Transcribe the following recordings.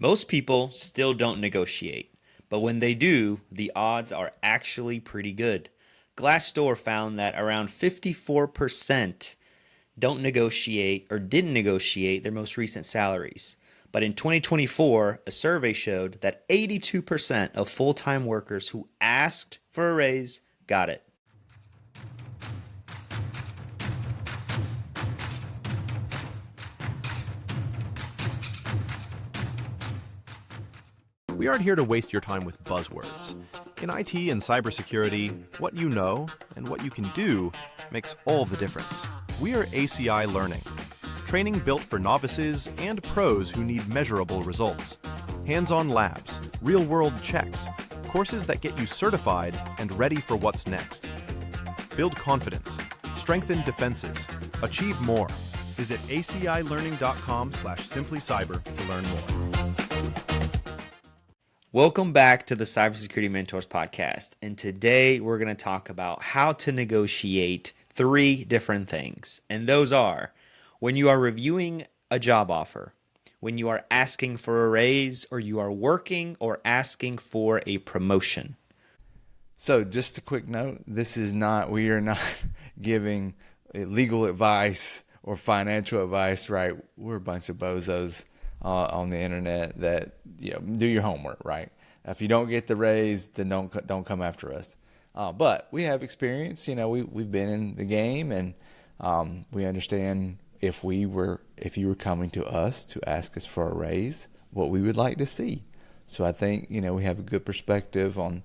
Most people still don't negotiate, but when they do, the odds are actually pretty good. Glassdoor found that around 54% don't negotiate or didn't negotiate their most recent salaries. But in 2024, a survey showed that 82% of full-time workers who asked for a raise got it. We aren't here to waste your time with buzzwords. In IT and cybersecurity, what you know and what you can do makes all the difference. We are ACI Learning, training built for novices and pros who need measurable results. Hands-on labs, real-world checks, courses that get you certified and ready for what's next. Build confidence, strengthen defenses, achieve more. Visit acilearning.com/simplycyber to learn more. Welcome back to the Cybersecurity Mentors Podcast. And today we're going to talk about how to negotiate 3 different things. And those are when you are reviewing a job offer, when you are asking for a raise, or you are working or asking for a promotion. So just a quick note, we are not giving legal advice or financial advice, right? We're a bunch of bozos on the internet that, do your homework, right? If you don't get the raise, then don't come after us. But we have experience, we've been in the game, and we understand if you were coming to us to ask us for a raise, what we would like to see. So I think, we have a good perspective on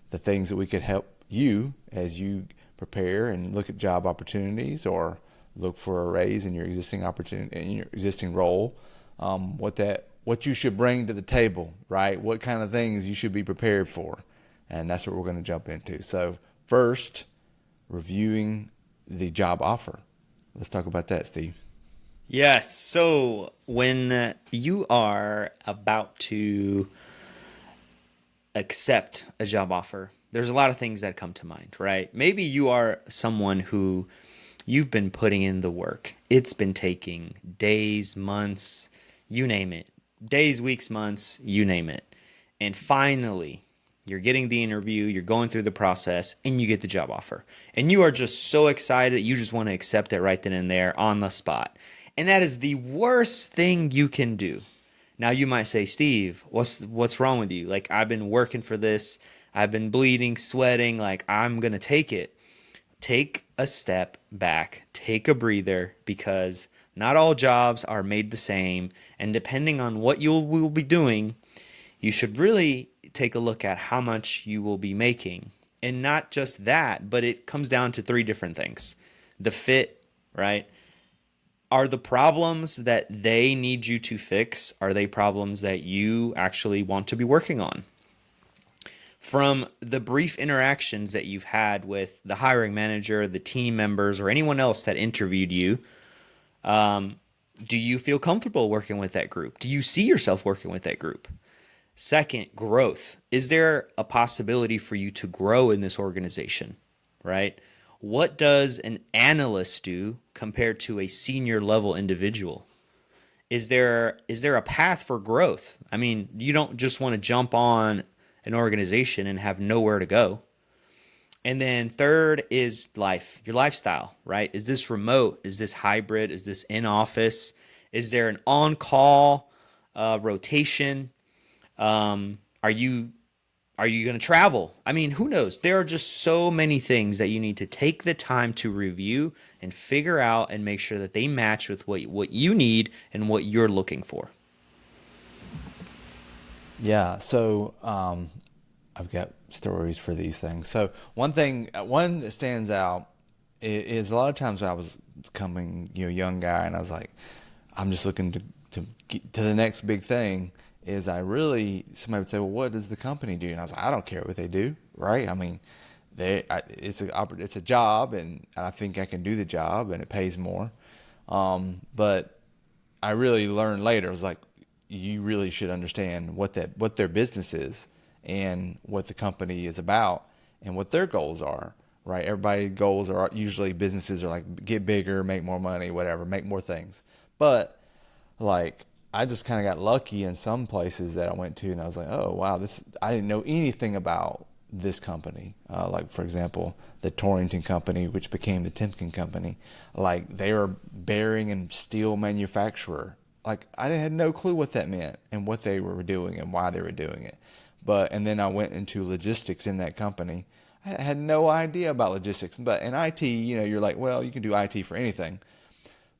the things that we could help you as you prepare and look at job opportunities or look for a raise in your existing opportunity, in your existing role. What you should bring to the table, right? What kind of things you should be prepared for. And that's what we're going to jump into. So first, reviewing the job offer. Let's talk about that, Steve. Yes. So when you are about to accept a job offer, there's a lot of things that come to mind, right? Maybe you are someone who you've been putting in the work. It's been taking days, months, you name it. Days, weeks, months, you name it. And finally, you're getting the interview, you're going through the process, and you get the job offer. And you are just so excited, you just want to accept it right then and there on the spot. And that is the worst thing you can do. Now you might say, Steve, what's wrong with you? Like, I've been working for this. I've been bleeding, sweating. Like, I'm going to take it. Take a step back. Take a breather, because not all jobs are made the same. And depending on what you will be doing, you should really take a look at how much you will be making. And not just that, but it comes down to 3 different things. The fit, right? Are the problems that they need you to fix, are they problems that you actually want to be working on? From the brief interactions that you've had with the hiring manager, the team members, or anyone else that interviewed you, do you feel comfortable working with that group? Do you see yourself working with that group? Second, growth. Is there a possibility for you to grow in this organization, right? What does an analyst do compared to a senior level individual? Is there a path for growth? I mean, you don't just want to jump on an organization and have nowhere to go. And then third is life, your lifestyle, right? Is this remote? Is this hybrid? Is this in office? Is there an on-call rotation? Are you going to travel? I mean, who knows? There are just so many things that you need to take the time to review and figure out and make sure that they match with what you need and what you're looking for. Yeah, so I've got stories for these things. So one that stands out is a lot of times when I was becoming young guy, and I was like, I'm just looking to get to the next big thing. Somebody would say, well, what does the company do? And I was like, I don't care what they do, right? I mean, it's a job, and I think I can do the job, and it pays more. But I really learned later, I was like, you really should understand what their business is and what the company is about and what their goals are, right? Everybody's goals are usually, businesses are like get bigger, make more money, whatever, make more things. But like I just kind of got lucky in some places that I went to, and I was like, oh wow, I didn't know anything about this company. Like for example, the Torrington company, which became the Timken company, like they are bearing and steel manufacturer. Like I had no clue what that meant and what they were doing and why they were doing it. And then I went into logistics in that company. I had no idea about logistics, but in IT, you're like, well, you can do IT for anything.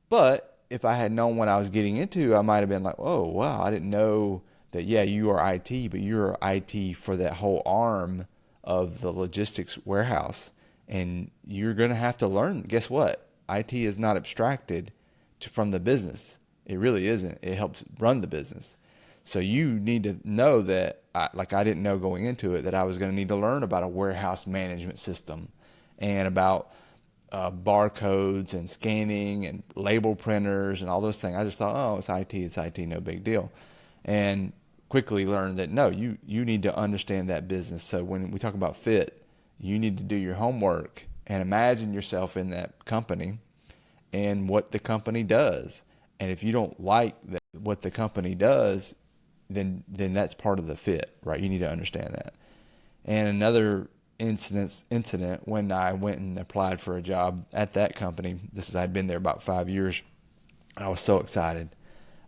But if I had known what I was getting into, I might have been like, oh, wow, I didn't know that, yeah, you are IT, but you're IT for that whole arm of the logistics warehouse. And you're going to have to learn. Guess what? IT is not abstracted from the business. It really isn't. It helps run the business. So you need to know that, I didn't know going into it, that I was going to need to learn about a warehouse management system and about barcodes and scanning and label printers and all those things. I just thought, oh, it's IT, no big deal. And quickly learned that, no, you need to understand that business. So when we talk about fit, you need to do your homework and imagine yourself in that company and what the company does. And if you don't like what the company does, then that's part of the fit, right? You need to understand that. And another incident when I went and applied for a job at that company, I'd been there about 5 years. I was so excited.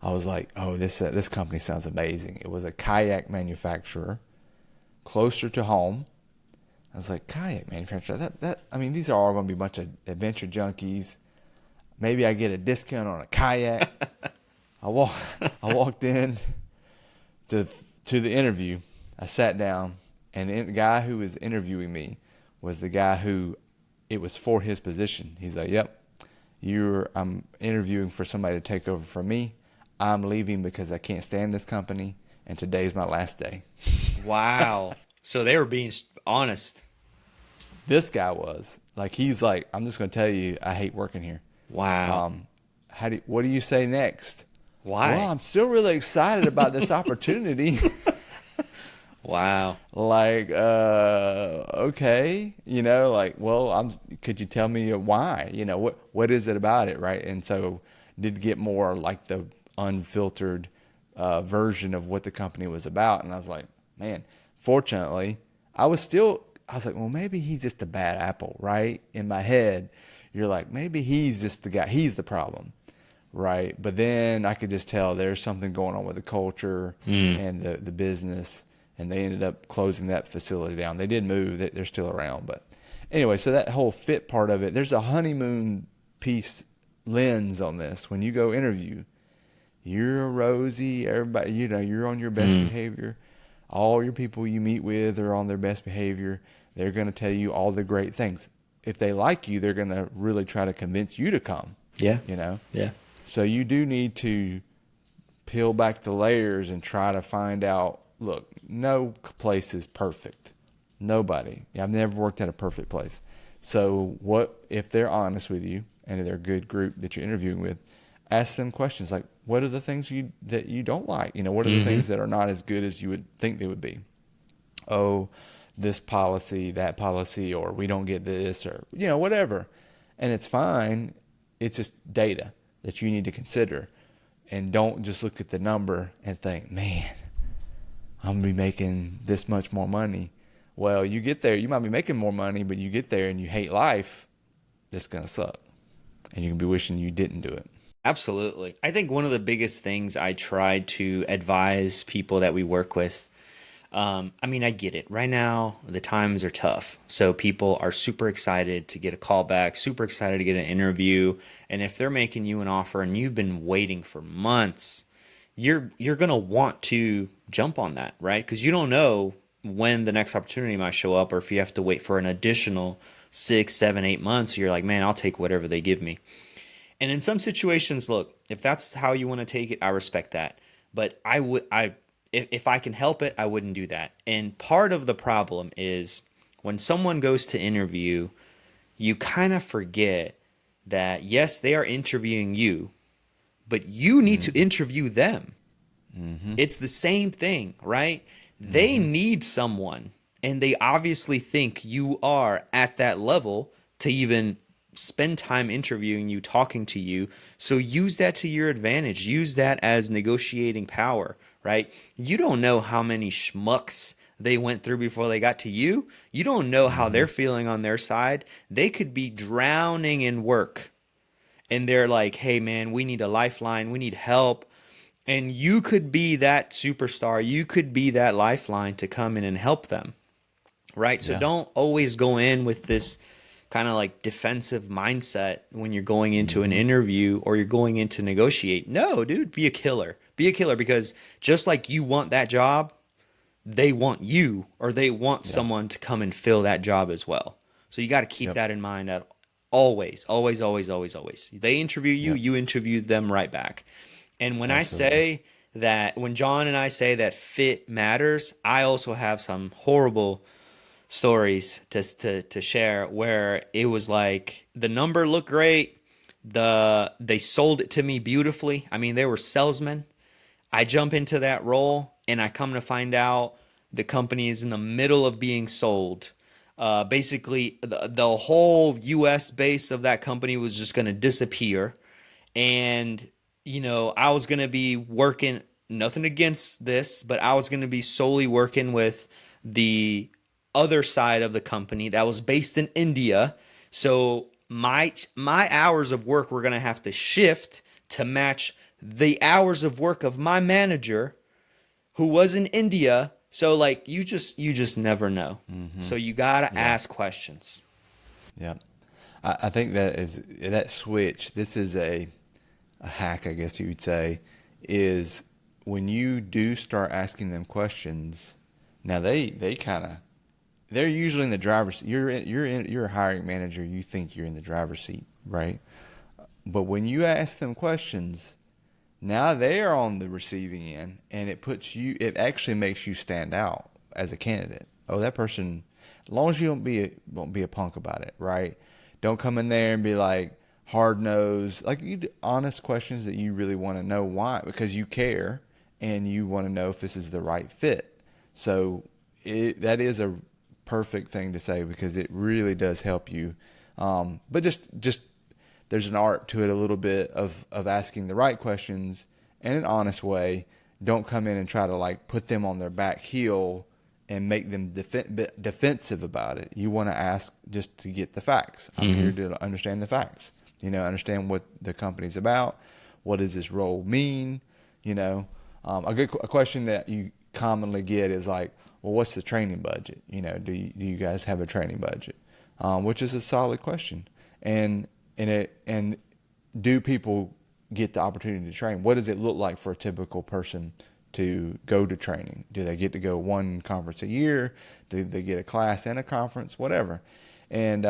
I was like, oh, this company sounds amazing. It was a kayak manufacturer, closer to home. I was like, kayak manufacturer? These are all going to be a bunch of adventure junkies. Maybe I get a discount on a kayak. I walked in to the interview. I sat down, and the guy who was interviewing me was the guy who it was for his position. He's like, yep, I'm interviewing for somebody to take over from me. I'm leaving because I can't stand this company, and today's my last day. Wow. So they were being honest. This guy was. Like, he's like, I'm just going to tell you, I hate working here. Wow. What do you say next? Why? Well, I'm still really excited about this opportunity. Wow. Like, okay, could you tell me why? What is it about it, right? And so did get more like the unfiltered version of what the company was about. And I was like, man, fortunately, I was like, well, maybe he's just a bad apple, right? In my head, you're like, maybe he's just the guy, he's the problem, right? But then I could just tell there's something going on with the culture and the business, and they ended up closing that facility down. They did move, they're still around. But anyway, so that whole fit part of it, there's a honeymoon piece lens on this. When you go interview, you're rosy, everybody, you're on your best behavior. All your people you meet with are on their best behavior. They're going to tell you all the great things. If they like you, they're going to really try to convince you to come. Yeah. Yeah. So you do need to peel back the layers and try to find out, look, no place is perfect. Nobody. I've never worked at a perfect place. So what if they're honest with you and they're a good group that you're interviewing with, ask them questions like, what are the things that you don't like? What are the things that are not as good as you would think they would be? Oh, this policy, that policy, or we don't get this, or, whatever. And it's fine. It's just data that you need to consider. And don't just look at the number and think, man, I'm going to be making this much more money. Well, you get there, you might be making more money, but you get there and you hate life, it's going to suck. And you can be wishing you didn't do it. Absolutely. I think one of the biggest things I try to advise people that we work with, I get it. Right now, the times are tough. So people are super excited to get a call back, super excited to get an interview. And if they're making you an offer and you've been waiting for months, you're going to want to jump on that, right? Because you don't know when the next opportunity might show up, or if you have to wait for an additional 6, 7, 8 months, you're like, man, I'll take whatever they give me. And in some situations, look, if that's how you want to take it, I respect that. But if I can help it, I wouldn't do that. And part of the problem is when someone goes to interview, you kind of forget that, yes, they are interviewing you, but you need to interview them. Mm-hmm. It's the same thing, right? Mm-hmm. They need someone, and they obviously think you are at that level to even spend time interviewing you, talking to you. So use that to your advantage. Use that as negotiating power, right? You don't know how many schmucks they went through before they got to you. You don't know how they're feeling on their side. They could be drowning in work and they're like, hey, man, we need a lifeline. We need help. And you could be that superstar. You could be that lifeline to come in and help them, right? So Yeah. don't always go in with this kind of like defensive mindset when you're going into an interview or you're going in to negotiate. No, dude, be a killer. Be a killer, because just like you want that job, they want you, or they want someone to come and fill that job as well. So you got to keep Yep. that in mind at always, always, always, always, always. They interview you, Yep. you interview them right back. And when Absolutely. when John and I say that fit matters, I also have some horrible stories to share where it was like the number looked great. They sold it to me beautifully. I mean, they were salesmen. I jump into that role and I come to find out the company is in the middle of being sold. Basically, the whole US base of that company was just going to disappear. And, I was going to be working, nothing against this, but I was going to be solely working with the other side of the company that was based in India. So my hours of work were going to have to shift to match the hours of work of my manager who was in India. So like you just never know. So you got to ask questions. Yeah. I think that switch, this is a hack, I guess you would say, is when you do start asking them questions. Now they're usually in the driver's. You're a hiring manager. You think you're in the driver's seat, right? But when you ask them questions, now they are on the receiving end, and it actually makes you stand out as a candidate. Oh, that person, as long as you won't be a punk about it, right? Don't come in there and be like hard nosed, like honest questions that you really want to know why, because you care and you want to know if this is the right fit. So that is a perfect thing to say, because it really does help you. But just there's an art to it a little bit of asking the right questions in an honest way. Don't come in and try to like put them on their back heel and make them defensive about it. You want to ask just to get the facts. I'm here to understand the facts. Understand what the company's about. What does this role mean? A question that you commonly get is like, well, what's the training budget? Do you guys have a training budget? Which is a solid question. And do people get the opportunity to train? What does it look like for a typical person to go to training? Do they get to go one conference a year? Do they get a class and a conference? Whatever. And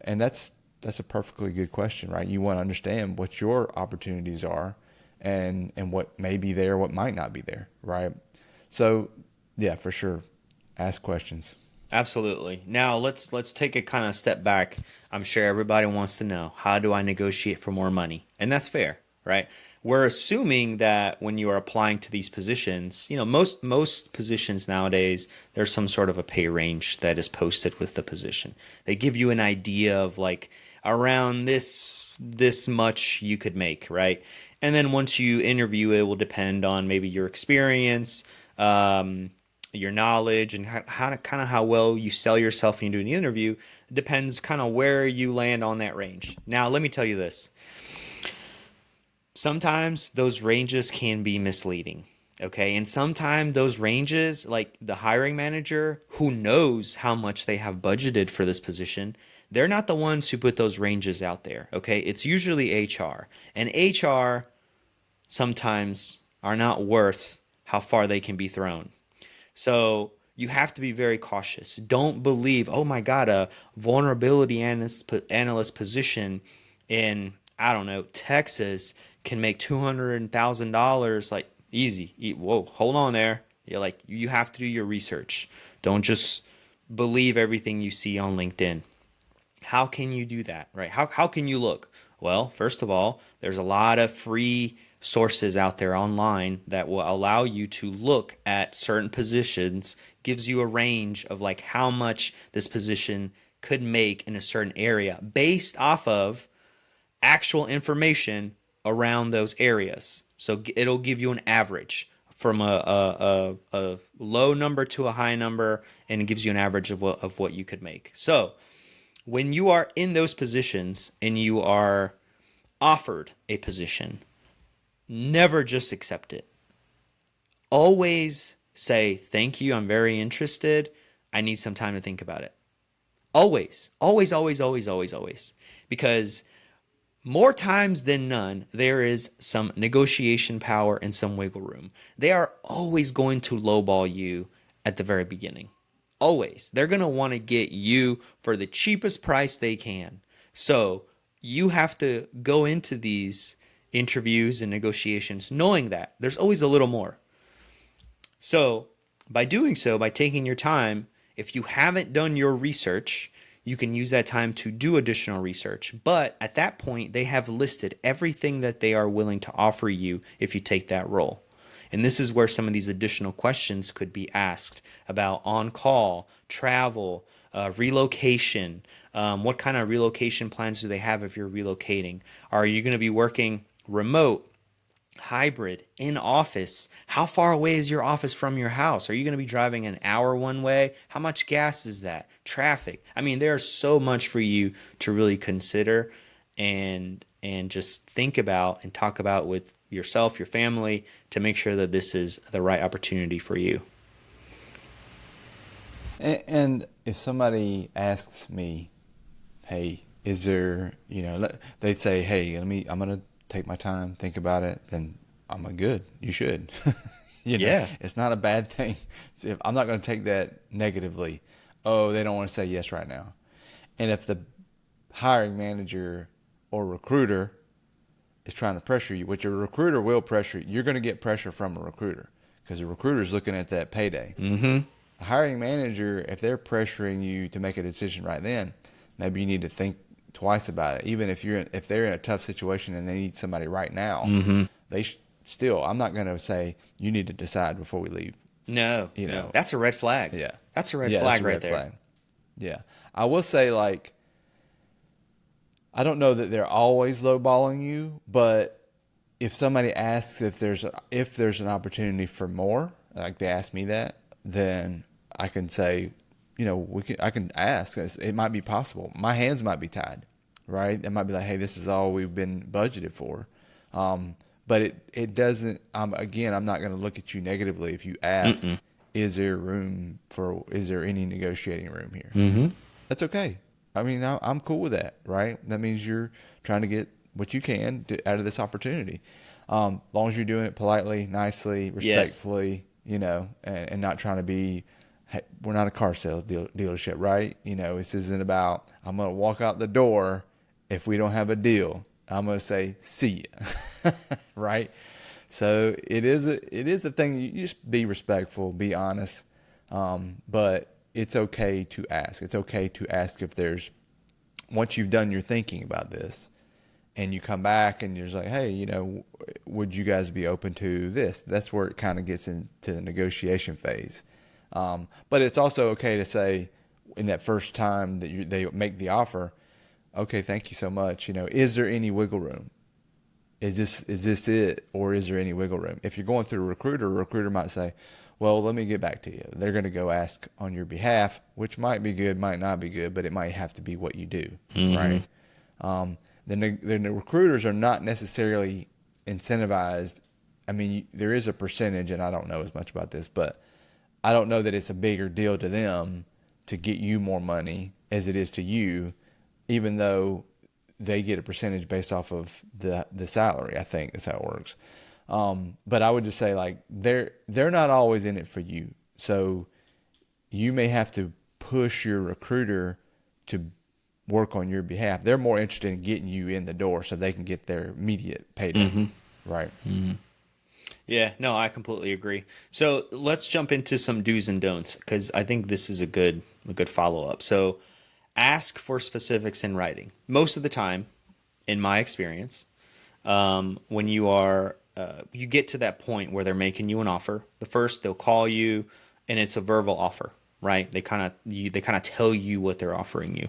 that's a perfectly good question, right? You want to understand what your opportunities are and what may be there, what might not be there, right? So, yeah, for sure, ask questions. Absolutely. Now let's take a kind of step back. I'm sure everybody wants to know, how do I negotiate for more money? And that's fair, right? We're assuming that when you are applying to these positions, most positions nowadays, there's some sort of a pay range that is posted with the position. They give you an idea of like around this much you could make, right? And then once you interview, it will depend on maybe your experience, your knowledge, and how well you sell yourself when you do an interview. It depends kind of where you land on that range. Now, let me tell you this. Sometimes those ranges can be misleading, okay? And sometimes those ranges, like the hiring manager who knows how much they have budgeted for this position, they're not the ones who put those ranges out there, okay? It's usually HR. And HR sometimes are not worth how far they can be thrown. So you have to be very cautious. Don't believe, oh my God, a vulnerability analyst position in, I don't know, Texas can make $200,000 like easy. Whoa, hold on there. You have to do your research. Don't just believe everything you see on LinkedIn. How can you do that, right? How can you look? Well, first of all, there's a lot of free sources out there online that will allow you to look at certain positions, gives you a range of like how much this position could make in a certain area based off of actual information around those areas. So it'll give you an average from a low number to a high number, and it gives you an average of what you could make. So when you are in those positions and you are offered a position, never just accept it. Always say, thank you, I'm very interested. I need some time to think about it. Always, always, always, always, always, always. Because more times than none, there is some negotiation power and some wiggle room. They are always going to lowball you at the very beginning. Always. They're going to want to get you for the cheapest price they can. So you have to go into these interviews and negotiations knowing that there's always a little more. So by doing so, by taking your time, if you haven't done your research, you can use that time to do additional research. But at that point, they have listed everything that they are willing to offer you if you take that role. And this is where some of these additional questions could be asked about on-call, travel, relocation. What kind of relocation plans do they have if you're relocating? Are you going to be working remote, hybrid, in office? How far away is your office from your house? Are you going to be driving an hour one way? How much gas is that? Traffic. I mean, there's so much for you to really consider and just think about and talk about with yourself, your family, to make sure that this is the right opportunity for you. And if somebody asks me, hey, is there, they say, hey, I'm going to take my time, think about it, then I'm good. You should. Yeah. It's not a bad thing. I'm not going to take that negatively. Oh, they don't want to say yes right now. And if the hiring manager or recruiter is trying to pressure you, which a recruiter will pressure you, you're going to get pressure from a recruiter because the recruiter is looking at that payday. Mm-hmm. A hiring manager, if they're pressuring you to make a decision right then, maybe you need to think twice about it. Even if they're in a tough situation and they need somebody right now, mm-hmm. Still, I'm not going to say you need to decide before we leave. No, no. That's a red flag. Yeah, that's a red flag right there. Flag. Yeah, I will say, like, I don't know that they're always lowballing you, but if somebody asks if there's an opportunity for more, like they ask me that, then I can say, I can ask. It might be possible. My hands might be tied, right? It might be like, hey, this is all we've been budgeted for. But it doesn't, I'm not going to look at you negatively if you ask, Mm-mm. is there any negotiating room here? Mm-hmm. That's okay. I mean, I'm cool with that, right? That means you're trying to get what you can out of this opportunity. As long as you're doing it politely, nicely, respectfully, and not trying to be, hey, we're not a car sales dealership, right? This isn't about, I'm going to walk out the door if we don't have a deal. I'm going to say, see ya, right? So it is a thing. You just be respectful, be honest, but it's okay to ask. It's okay to ask if there's, once you've done your thinking about this, and you come back and you're just like, hey, would you guys be open to this? That's where it kind of gets into the negotiation phase. But it's also okay to say in that first time that they make the offer, okay, thank you so much. Is there any wiggle room? Is this it, or is there any wiggle room? If you're going through a recruiter might say, well, let me get back to you. They're going to go ask on your behalf, which might be good, might not be good, but it might have to be what you do, right? Then the recruiters are not necessarily incentivized. I mean, there is a percentage, and I don't know as much about this, but I don't know that it's a bigger deal to them to get you more money as it is to you, even though they get a percentage based off of the salary. I think that's how it works. But I would just say, like, they're not always in it for you. So you may have to push your recruiter to work on your behalf. They're more interested in getting you in the door so they can get their immediate payday. Mm-hmm. Right. Mm-hmm. Yeah, no, I completely agree. So let's jump into some do's and don'ts, because I think this is a good follow-up. So ask for specifics in writing. Most of the time, in my experience, when you get to that point where they're making you an offer, they'll call you and it's a verbal offer, right? They kind of tell you what they're offering you.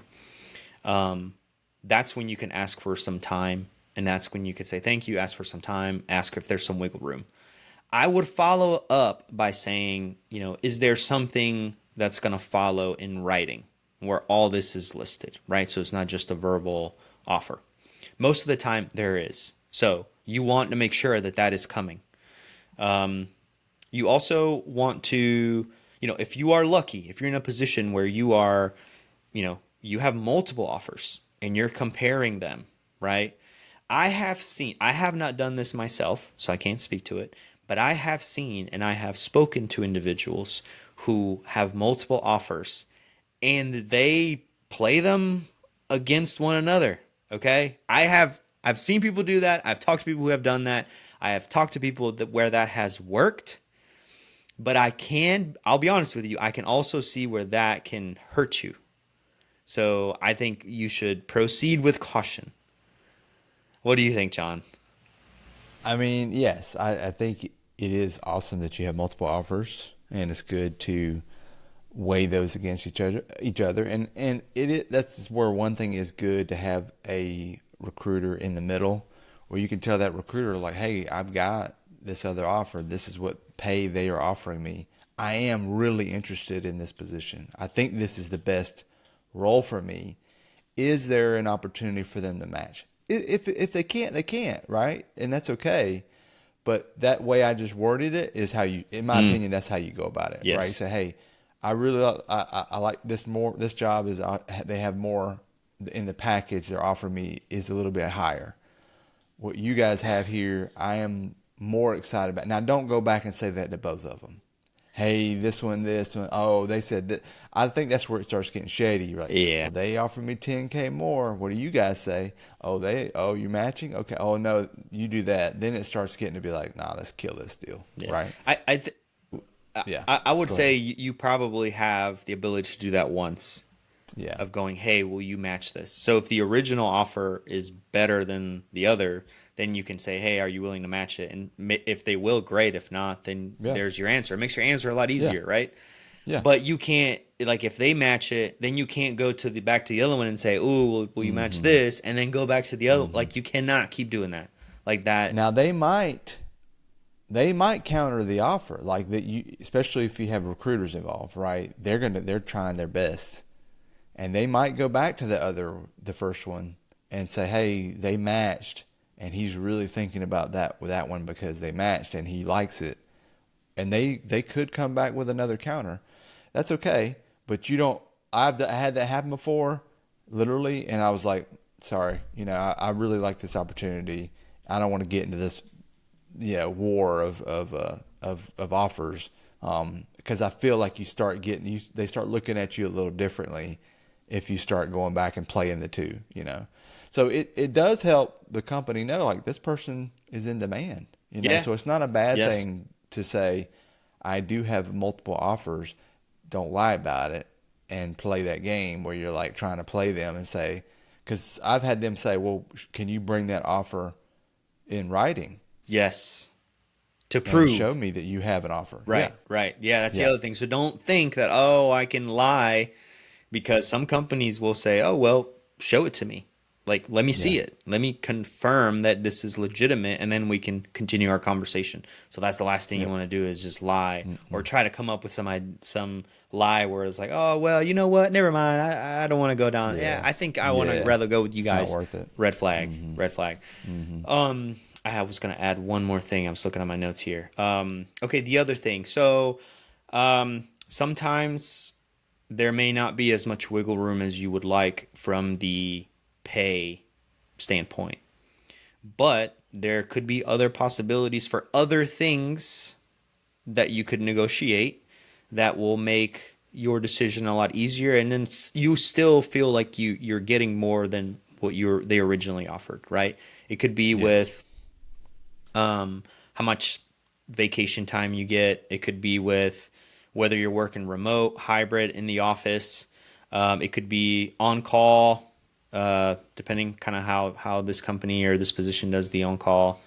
That's when you can ask for some time, and that's when you could say thank you, ask for some time, ask if there's some wiggle room. I would follow up by saying, is there something that's going to follow in writing where all this is listed, right? So it's not just a verbal offer. Most of the time there is. So you want to make sure that that is coming. You also want to, if you are lucky, if you're in a position where you are, you have multiple offers and you're comparing them, right? I have not done this myself, so I can't speak to it, but I have seen and I have spoken to individuals who have multiple offers and they play them against one another. Okay. I've seen people do that. I've talked to people who have done that. I have talked to people where that has worked, but I'll be honest with you, I can also see where that can hurt you. So I think you should proceed with caution. What do you think, John? I mean, yes, I think it is awesome that you have multiple offers, and it's good to weigh those against each other. And that's where one thing is good to have a recruiter in the middle, where you can tell that recruiter, like, hey, I've got this other offer. This is what pay they are offering me. I am really interested in this position. I think this is the best role for me. Is there an opportunity for them to match? If they can't, they can't, right? And that's okay. But that way I just worded it is how you, in my opinion, that's how you go about it, Yes. right? You say, hey, I really I like this more. This job is they have more in the package they're offering me is a little bit higher. What you guys have here, I am more excited about. Now, don't go back and say that to both of them. Hey, this one. Oh, they said that. I think that's where it starts getting shady, right? Yeah. Well, they offered me $10K more. What do you guys say? Oh, you're matching? Okay. Oh, no, you do that. Then it starts getting to be like, nah, let's kill this deal, Yeah. right? Yeah. I would say you probably have the ability to do that once. Yeah. Of going, hey, will you match this? So if the original offer is better than the other, then you can say, hey, are you willing to match it? And if they will, great. If not, then there's your answer. It makes your answer a lot easier, right? Yeah. But you can't, like, if they match it, then you can't go to back to the other one and say, ooh, will you match this? And then go back to the other. Like, you cannot keep doing that. Like that. Now they might counter the offer, like that. Especially if you have recruiters involved, right? They're trying their best. And they might go back to the first one and say, hey, they matched, and he's really thinking about that one because they matched and he likes it. And they could come back with another counter. That's okay, but you don't. I had that happen before, literally, and I was like, sorry, I really like this opportunity. I don't want to get into this, war of offers, because I feel like they start looking at you a little differently if you start going back and playing the two, So it does help the company know, like, this person is in demand, Yeah. So it's not a bad thing to say, I do have multiple offers. Don't lie about it and play that game where you're like trying to play them and say, because I've had them say, well, can you bring that offer in writing? Yes. To prove. And show me that you have an offer. Right, right. Yeah, that's the other thing. So don't think that, I can lie, because some companies will say, oh, well, show it to me. Like, let me see it. Let me confirm that this is legitimate, and then we can continue our conversation. So that's the last thing you want to do is just lie or try to come up with some lie where it's like, oh, well, you know what? Never mind. I don't want to go down. Yeah, I think I want to rather go with you guys. Not worth it. Red flag. Red flag. I was going to add one more thing. I'm just looking at my notes here. Okay, the other thing. So sometimes there may not be as much wiggle room as you would like from the pay standpoint, but there could be other possibilities for other things that you could negotiate that will make your decision a lot easier, and then you still feel like you're getting more than what they originally offered, right? It could be with how much vacation time you get. It could be with whether you're working remote, hybrid, in the office. It could be on call, depending kind of how this company or this position does the on call.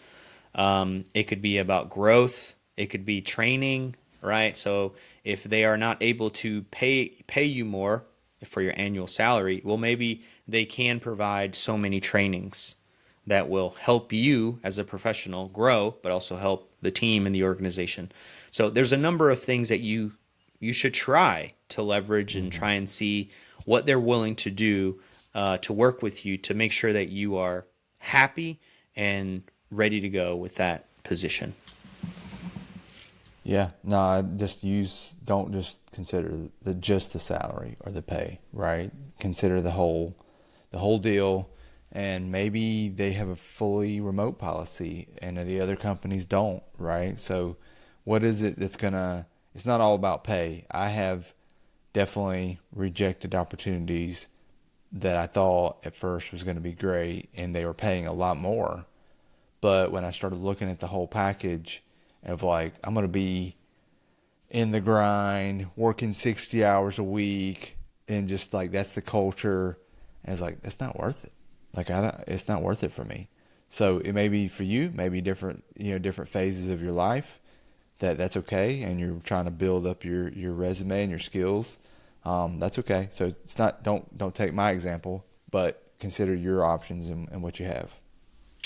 It could be about growth. It could be training. right? So if they are not able to pay you more for your annual salary, well, maybe they can provide so many trainings that will help you as a professional grow, but also help the team and the organization. So there's a number of things that you should try to leverage and try and see what they're willing to do to work with you to make sure that you are happy and ready to go with that position. Yeah, no, don't just consider just the salary or the pay, right? Consider the whole deal, and maybe they have a fully remote policy and the other companies don't, right? So what is it that's it's not all about pay. I have definitely rejected opportunities that I thought at first was going to be great and they were paying a lot more. But when I started looking at the whole package of like, I'm going to be in the grind, working 60 hours a week, and just like, that's the culture. And it's like, that's not worth it. Like, it's not worth it for me. So it may be for you, maybe different phases of your life that's okay. And you're trying to build up your resume and your skills. That's okay. So it's not, don't take my example, but consider your options and what you have.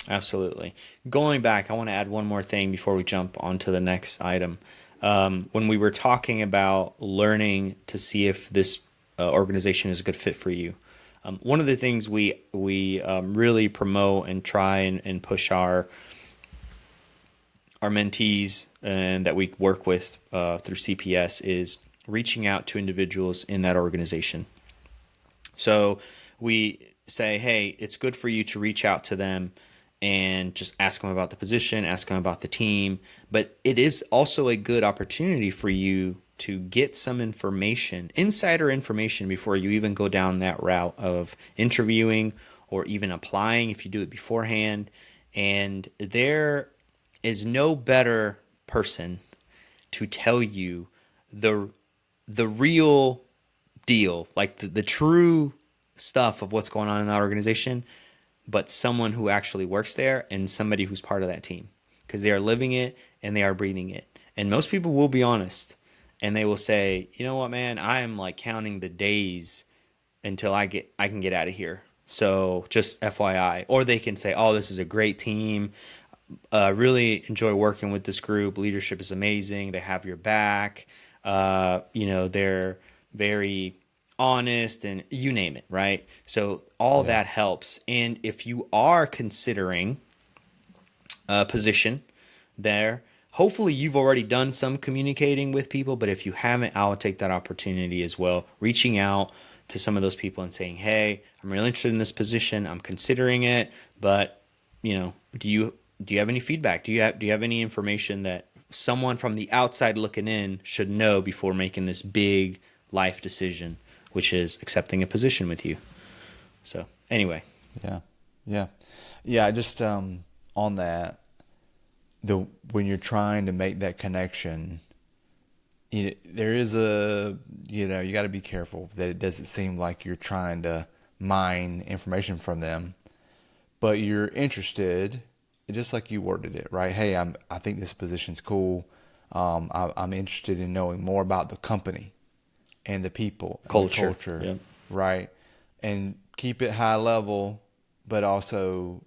Absolutely. Going back, I want to add one more thing before we jump on to the next item. When we were talking about learning to see if this organization is a good fit for you, one of the things we really promote and try and push our mentees and that we work with through CPS is reaching out to individuals in that organization. So we say, hey, it's good for you to reach out to them and just ask them about the position, ask them about the team. But it is also a good opportunity for you to get some information, insider information, before you even go down that route of interviewing or even applying if you do it beforehand. And there is no better person to tell you the real deal, like the true stuff of what's going on in that organization, but someone who actually works there and somebody who's part of that team, because they are living it and they are breathing it. And most people will be honest and they will say, you know what, man, I am like counting the days until I can get out of here. So just FYI. Or they can say, oh, this is a great team. Really enjoy working with this group. Leadership is amazing. They have your back. They're very honest and you name it, right? So all that helps. And if you are considering a position there, hopefully you've already done some communicating with people, but if you haven't, I'll take that opportunity as well, reaching out to some of those people and saying, hey, I'm really interested in this position. I'm considering it, but do you have any feedback? Do you have any information that someone from the outside looking in should know before making this big life decision, which is accepting a position with you? So anyway. Yeah. Just on that, when you're trying to make that connection, there is you got to be careful that it doesn't seem like you're trying to mine information from them, but you're interested, just like you worded it, right? Hey, I think this position's cool. I'm interested in knowing more about the company and the people, culture, yeah. Right? And keep it high level, but also,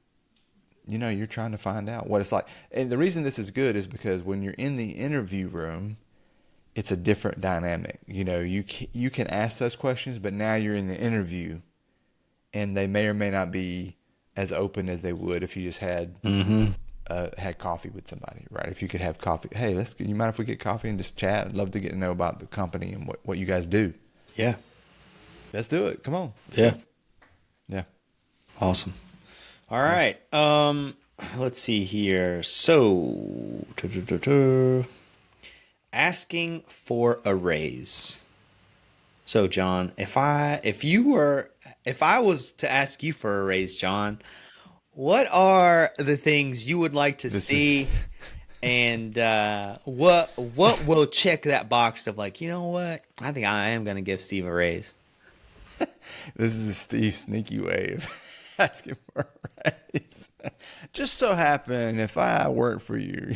you're trying to find out what it's like. And the reason this is good is because when you're in the interview room, it's a different dynamic. You can ask those questions, but now you're in the interview, and they may or may not be as open as they would if you just had had coffee with somebody, right? If you could have coffee, hey, you mind if we get coffee and just chat? I'd love to get to know about the company and what you guys do. Yeah. Let's do it. Come on. Yeah. Yeah. Awesome. All right. Let's see here. So, asking for a raise. So, John, if I was to ask you for a raise, John, what are the things you would like to see, and what will check that box of like, you know what? I think I am going to give Steve a raise. This is Steve's sneaky way of asking for a raise. Just so happen if I weren't for you.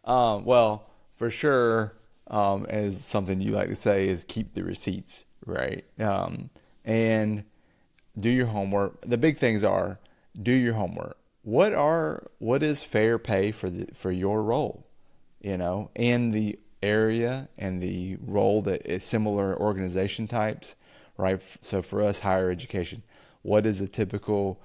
Well, for sure, as something you like to say, is keep the receipts, right? And do your homework. The big things are do your homework. What is fair pay for your role, and the area and the role that is similar organization types, right? So for us, higher education, what does a typical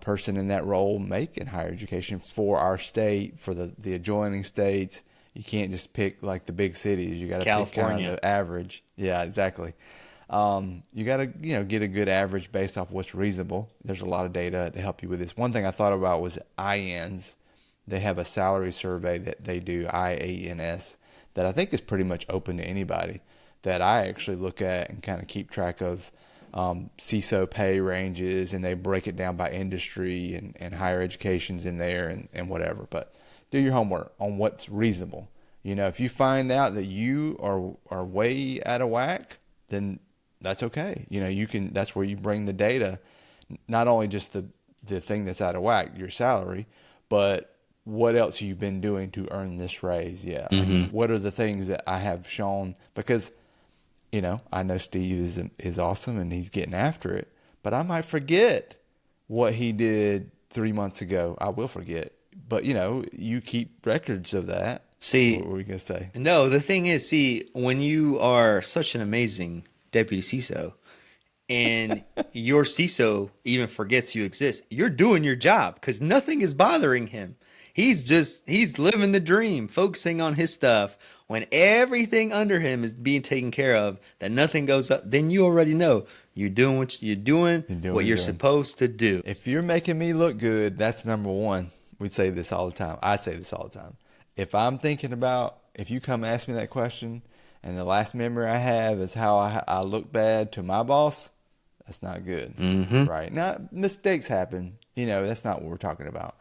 person in that role make in higher education for our state, for the adjoining states? You can't just pick like the big cities. You got to pick kind of the average. Yeah, exactly. You got to get a good average based off what's reasonable. There's a lot of data to help you with this. One thing I thought about was IANS. They have a salary survey that they do, IANS, that I think is pretty much open to anybody, that I actually look at and kind of keep track of CISO pay ranges, and they break it down by industry, and higher education's in there, and whatever. But do your homework on what's reasonable. If you find out that you are way out of whack, then that's okay. That's where you bring the data, not only just the thing that's out of whack, your salary, but what else you've been doing to earn this raise. Yeah. Mm-hmm. Like, what are the things that I have shown? Because, I know Steve is awesome and he's getting after it, but I might forget what he did 3 months ago. I will forget, but you keep records of that. See, what were you going to say? No, the thing is, when you are such an amazing deputy CISO and your CISO even forgets you exist, you're doing your job because nothing is bothering him. He's living the dream, focusing on his stuff. When everything under him is being taken care of, that nothing goes up, then you already know you're doing what you're supposed to do. If you're making me look good, that's number one. We say this all the time. I say this all the time. If you come ask me that question and the last memory I have is how I look bad to my boss, that's not good. Mm-hmm. Right? Now, mistakes happen. That's not what we're talking about.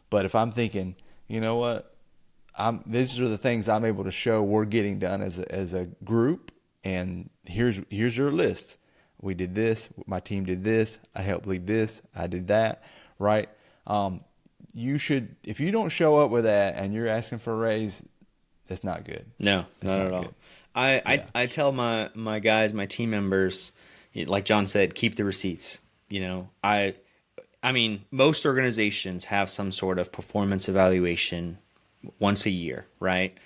But if I'm thinking, you know what? These are the things I'm able to show we're getting done as a group, and here's your list. We did this. My team did this. I helped lead this. I did that. Right? You should. If you don't show up with that and you're asking for a raise, that's not good. No, not at all. I tell my guys, my team members, like John said, keep the receipts. I mean, most organizations have some sort of performance evaluation once a year, right?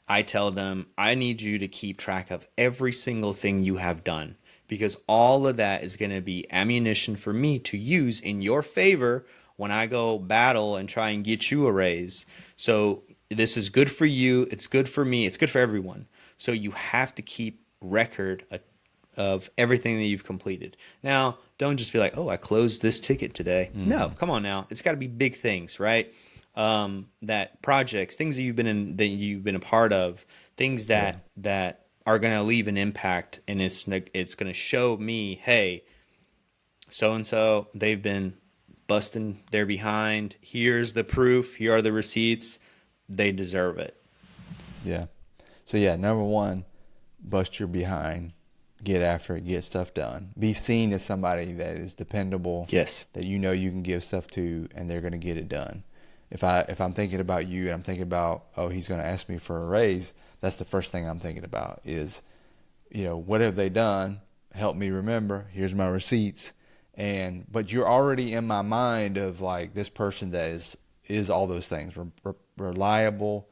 I tell them, I need you to keep track of every single thing you have done, because all of that is going to be ammunition for me to use in your favor when I go battle and try and get you a raise. So this is good for you. It's good for me. It's good for everyone. So you have to keep record of everything that you've completed. Now, don't just be like, oh, I closed this ticket today. Mm-hmm. No, come on now. It's got to be big things, right? That projects, things that you've been a part of, things that are going to leave an impact, and it's going to show me, hey, so and so, they've been busting their behind. Here's the proof. Here are the receipts. They deserve it. Yeah. So number one, bust your behind. Get after it. Get stuff done. Be seen as somebody that is dependable. Yes. That you can give stuff to, and they're going to get it done. If I'm thinking about you and I'm thinking about, oh, he's going to ask me for a raise, that's the first thing I'm thinking about is, what have they done? Help me remember. Here's my receipts. But you're already in my mind of like this person that is all those things, reliable,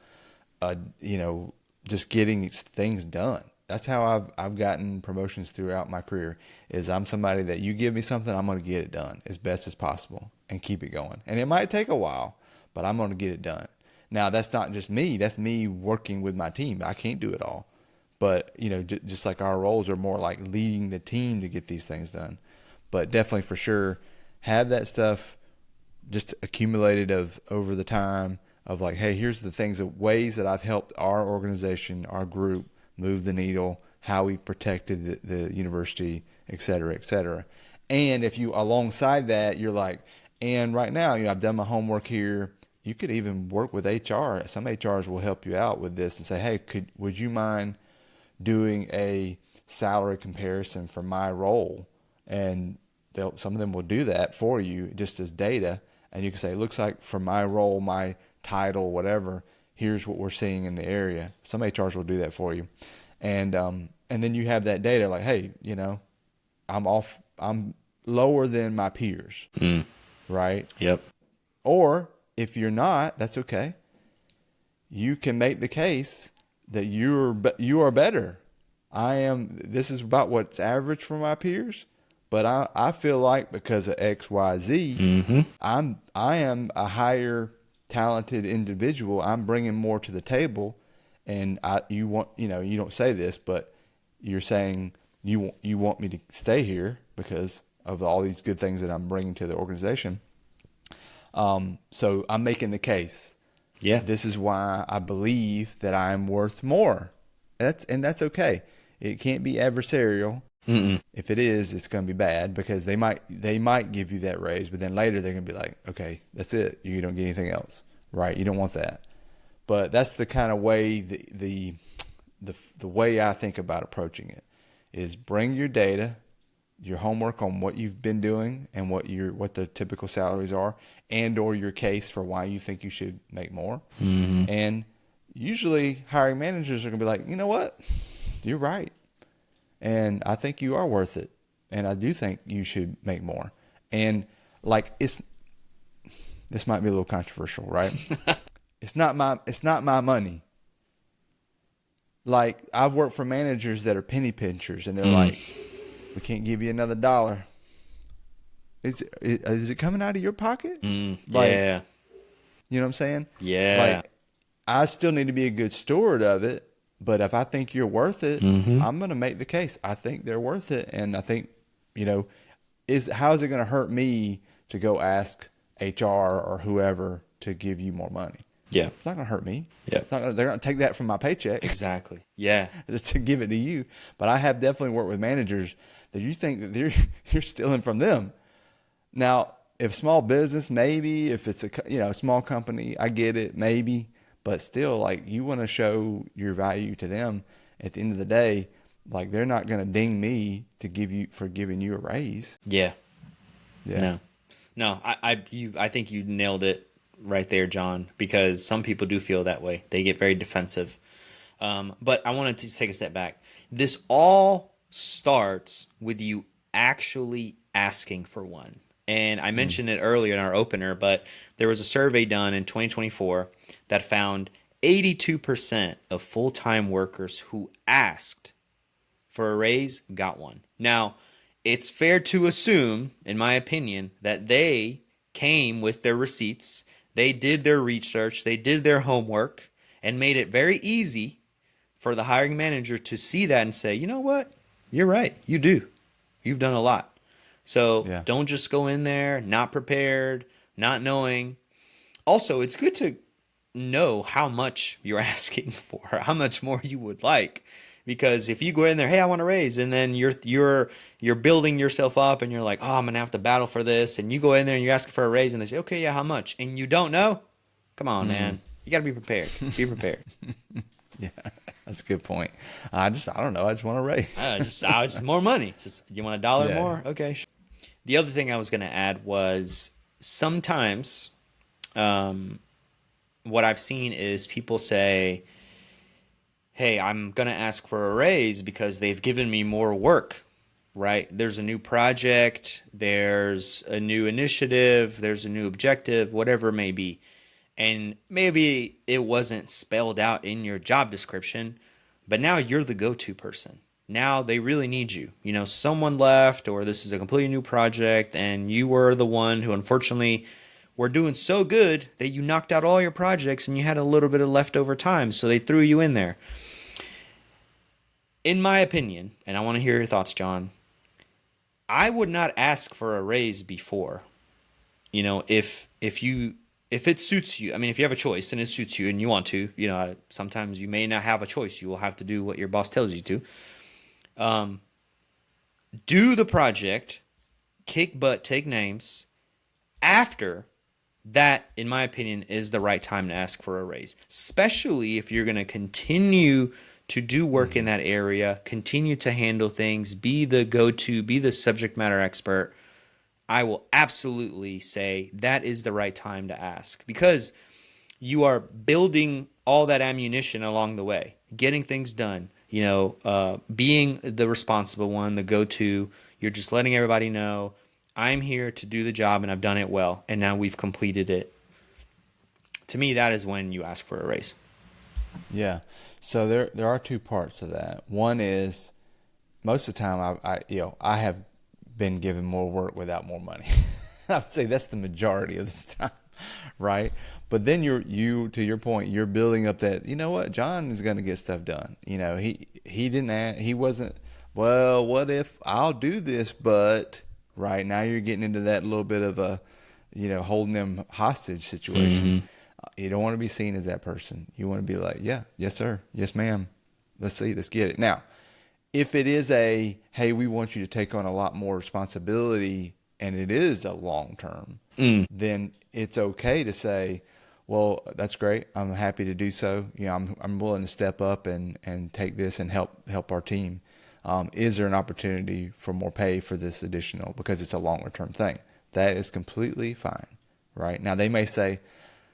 just getting things done. That's how I've gotten promotions throughout my career. Is I'm somebody that you give me something, I'm going to get it done as best as possible and keep it going. And it might take a while, but I'm going to get it done. Now, that's not just me. That's me working with my team. I can't do it all. But, just like our roles are more like leading the team to get these things done. But definitely for sure, have that stuff just accumulated over the time of like, hey, here's the things, the ways that I've helped our organization, our group move the needle, how we protected the university, et cetera, et cetera. And if you, alongside that, you're like, and right now, I've done my homework here. You could even work with HR. Some HRs will help you out with this and say, hey, would you mind doing a salary comparison for my role? And some of them will do that for you just as data. And you can say, it looks like for my role, my title, whatever, Here's what we're seeing in the area. Some HRs will do that for you. And then you have that data like, hey, I'm lower than my peers, right? Yep. Or if you're not, that's okay. You can make the case that you are better. This is about what's average for my peers, but I feel like because of X, Y, Z, I am a higher talented individual. I'm bringing more to the table, and you don't say this, but you're saying you want me to stay here because of all these good things that I'm bringing to the organization. So I'm making the case. Yeah. This is why I believe that I'm worth more. That's okay. It can't be adversarial. If it is, it's going to be bad because they might give you that raise, but then later they're going to be like, okay, that's it. You don't get anything else, right? You don't want that. But that's the kind of way the way I think about approaching it is bring your data, your homework on what you've been doing and what the typical salaries are, and or your case for why you think you should make more. And usually hiring managers are going to be like, you know what? You're right. And I think you are worth it. And I do think you should make more. And like, this might be a little controversial, right? It's not my money. Like, I've worked for managers that are penny pinchers and they're like, we can't give you another $1. Is it coming out of your pocket? Yeah. You know what I'm saying? Yeah. Like, I still need to be a good steward of it, but if I think you're worth it, I'm going to make the case. I think they're worth it. And I think, how is it going to hurt me to go ask HR or whoever to give you more money? Yeah. It's not going to hurt me. Yeah. They're going to take that from my paycheck. Exactly. Yeah. To give it to you. But I have definitely worked with managers that you think that you're stealing from them. Now, if small business, maybe. If it's a small company, I get it, maybe. But still, like, you want to show your value to them. At the end of the day, like, they're not going to ding me for giving you a raise. Yeah. Yeah. No. I think you nailed it right there, John. Because some people do feel that way. They get very defensive. But I wanted to take a step back. This all starts with you actually asking for one. And I mentioned it earlier in our opener, but there was a survey done in 2024 that found 82% of full-time workers who asked for a raise got one. Now, it's fair to assume, in my opinion, that they came with their receipts, they did their research, they did their homework, and made it very easy for the hiring manager to see that and say, you know what? You're right. You do. You've done a lot. So Don't just go in there not prepared, not knowing. Also, it's good to know how much you're asking for, how much more you would like. Because if you go in there, hey, I want a raise, and then you're building yourself up and you're like, oh, I'm going to have to battle for this. And you go in there and you're asking for a raise and they say, okay, yeah, how much? And you don't know? Come on, man. You got to be prepared. Be prepared. Yeah, that's a good point. I don't know. I just want a raise. Just more money. You want $1 more? Okay. The other thing I was going to add was sometimes what I've seen is people say, hey, I'm going to ask for a raise because they've given me more work, right? There's a new project, there's a new initiative, there's a new objective, whatever it may be. And maybe it wasn't spelled out in your job description, but now you're the go-to person. Now they really need you. Someone left, or this is a completely new project, and you were the one who unfortunately were doing so good that you knocked out all your projects and you had a little bit of leftover time, so they threw you in there. In my opinion, and I want to hear your thoughts, John, I would not ask for a raise before. If it suits you, if you have a choice and it suits you and you want to, sometimes you may not have a choice. You will have to do what your boss tells you to. Do the project, kick butt, take names. After that, in my opinion, is the right time to ask for a raise, especially if you're going to continue to do work in that area, continue to handle things, be the go-to, be the subject matter expert. I will absolutely say that is the right time to ask, because you are building all that ammunition along the way, getting things done, being the responsible one, the go-to. You're just letting everybody know, I'm here to do the job and I've done it well, and now we've completed it. To me, that is when you ask for a raise. Yeah. So there are two parts to that. One is most of the time I have been given more work without more money. I would say that's the majority of the time, right? But then you to your point, you're building up that, you know what, John is going to get stuff done. He wasn't, well, what if I'll do this, but right now you're getting into that little bit of a, holding them hostage situation. Mm-hmm. You don't want to be seen as that person. You want to be like, yeah, yes, sir. Yes, ma'am. Let's get it. Now, if it is hey, we want you to take on a lot more responsibility and it is a long term, then it's okay to say, well, that's great. I'm happy to do so. I'm willing to step up and take this and help our team. Is there an opportunity for more pay for this additional, because it's a longer term thing? That is completely fine, right? Now they may say,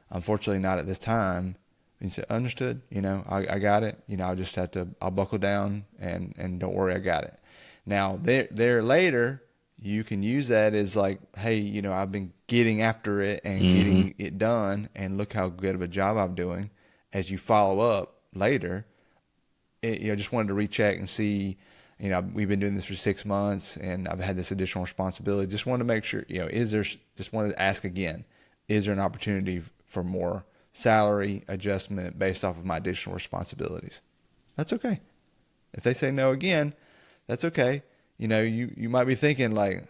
unfortunately not at this time. You say, understood, I got it. I'll just I'll buckle down and don't worry, I got it. Now there later, you can use that as like, hey, I've been getting after it and getting it done, and look how good of a job I'm doing. As you follow up later, just wanted to recheck and see, we've been doing this for 6 months and I've had this additional responsibility. Just wanted to make sure, just wanted to ask again, is there an opportunity for more salary adjustment based off of my additional responsibilities? That's okay. If they say no again, that's okay. You might be thinking like,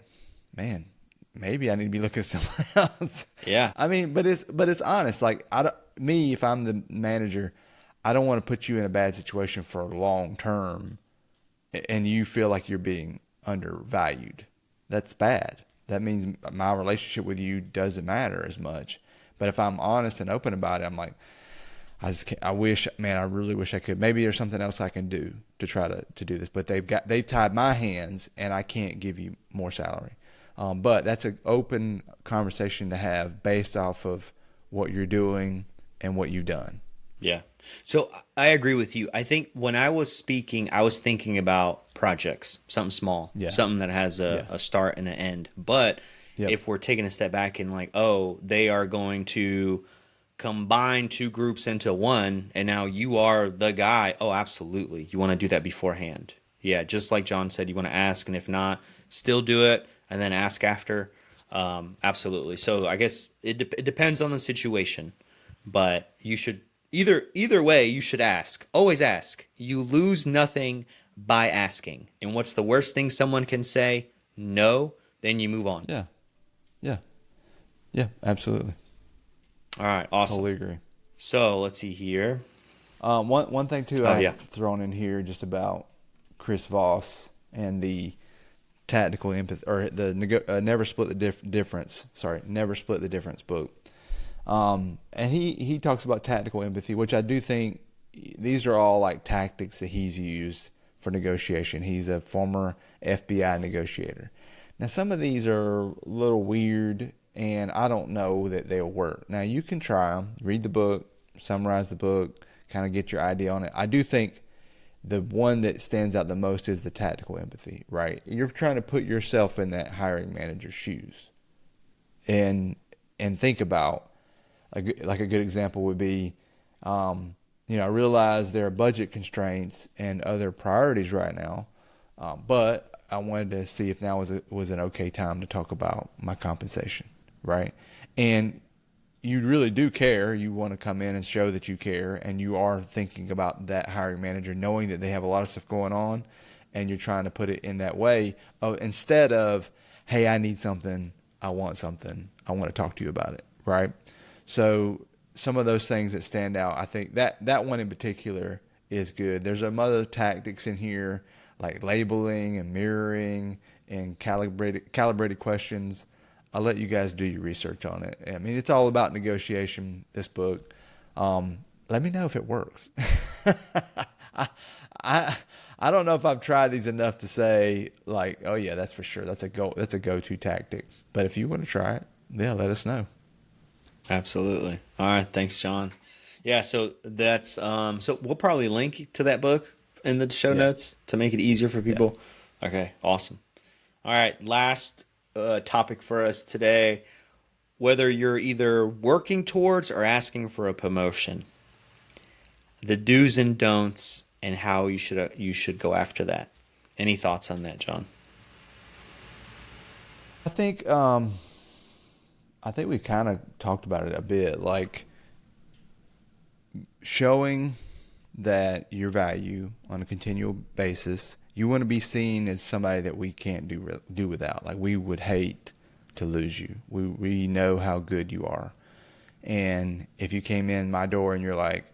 man, maybe I need to be looking at somewhere else. Yeah. I mean, but it's honest. Like if I'm the manager, I don't want to put you in a bad situation for a long term and you feel like you're being undervalued. That's bad. That means my relationship with you doesn't matter as much. But if I'm honest and open about it, I'm like, I really wish I could. Maybe there's something else I can do to try to do this. But they've tied my hands and I can't give you more salary. But that's an open conversation to have based off of what you're doing and what you've done. Yeah. So I agree with you. I think when I was speaking, I was thinking about projects, something small, something that has a start and an end. But if we're taking a step back and like, oh, they are going to combine two groups into one, and now you are the guy. Oh, absolutely. You want to do that beforehand. Yeah, just like John said, you want to ask, and if not, still do it, and then ask after. Absolutely. So I guess it depends on the situation, but you should either way, you should ask. Always ask. You lose nothing by asking. And what's the worst thing someone can say? No. Then you move on. Yeah, absolutely. All right, awesome. Totally agree. So let's see here. One thing too I have thrown in here just about Chris Voss and the tactical empathy, or the Never Split the Difference. Sorry, Never Split the Difference book. And he talks about tactical empathy, which I do think these are all like tactics that he's used for negotiation. He's a former FBI negotiator. Now, some of these are a little weird, and I don't know that they'll work. Now, you can try them, read the book, summarize the book, kind of get your idea on it. I do think the one that stands out the most is the tactical empathy, right? You're trying to put yourself in that hiring manager's shoes and think about, like a good example would be, I realize there are budget constraints and other priorities right now, but I wanted to see if now was an okay time to talk about my compensation, right? And you really do care. You want to come in and show that you care, and you are thinking about that hiring manager, knowing that they have a lot of stuff going on, and you're trying to put it in that way instead of, hey, I need something, I want something, I want to talk to you about it, right? So some of those things that stand out, I think that one in particular is good. There's some other tactics in here, like labeling and mirroring and calibrated questions. I'll let you guys do your research on it. I mean, it's all about negotiation, this book. Let me know if it works. I don't know if I've tried these enough to say like, oh yeah, that's for sure. That's a go-to tactic. But if you want to try it, let us know. Absolutely. All right. Thanks, John. Yeah, so that's so we'll probably link to that book in the show Yeah. notes to make it easier for people. Okay, awesome. All right, last topic for us today. Whether you're either working towards or asking for a promotion, the do's and don'ts, and how you should go after that. Any thoughts on that, John? I think we kind of talked about it a bit, like showing that your value on a continual basis. You want to be seen as somebody that we can't do without. Like, we would hate to lose you. We know how good you are. And if you came in my door and you're like,